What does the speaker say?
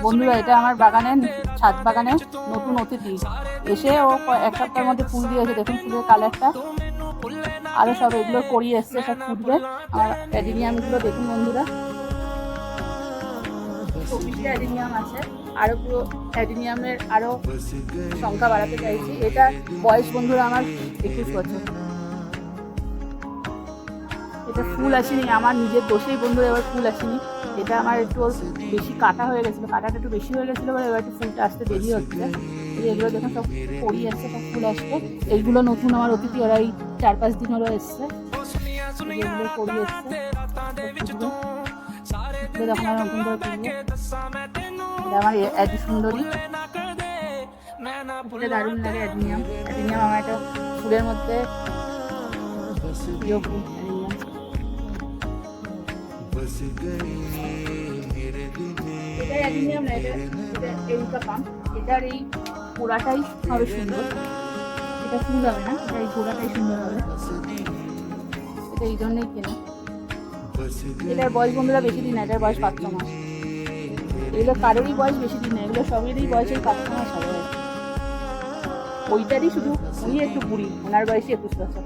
বন্ধুরা, এটা আমার বাগানের ছাদ বাগানে নতুন অতিথি এসে ও এক সপ্তাহের মধ্যে ফুল দিয়েছে। দেখুন ফুলের কালারটা, আরো সব এগুলো করিয়ে এসছে, সব ফুটবে। আর অ্যাডিনিয়ামগুলো দেখুন বন্ধুরা, 24টা অ্যাডিনিয়াম আছে। আরো পুরো অ্যাডিনিয়ামের আরো সংখ্যা বাড়াতে চাইছি। এটা বয়স বন্ধুরা আমার 21 বছর। এটা ফুল আসেনি, আমার নিজের দোষেই বন্ধুরা এবার ফুল আসেনি। এটা আমার একটু বেশি কাটা হয়ে গেছিলো, কাটাটা একটু বেশি হয়ে গেছিলো বলে এবার একটু ফুলটা আসতে দেরি হচ্ছে। এগুলো দেখুন সব করিয়ে আসছে, সব ফুল আসবে। এইগুলো নতুন আমার অতিথি, ওরা এই 4-5 দিন হলো এসছে, এগুলো করিয়ে এসছে। দেখুন আমি নতুন করে তুলবো। এটা আমার এত সুন্দরী, এটা দারুণ লাগে। অ্যাডিনিয়াম আমার একটা ফুলের মধ্যে প্রিয় ফুল অ্যাডিনিয়াম। এটা অ্যাডিনিয়াম না, এটা এরিকা পাম। এটার এই গোড়াটাই হবে সুন্দর, এটা ফুল হবে না, এটা এই গোড়াটাই সুন্দর হবে। এটা এই জন্যই কেনা। এটার বয়স বন্ধুরা বেশি দিন না, এটার বয়স 5 মাস। এগুলো কারোরই বয়স বেশি দিন না, এগুলো সবেরই বয়স এই 5 মাস হবে। ওইটারই শুধু উনি একটু বুড়ি, ওনার বয়সই 21 বছর।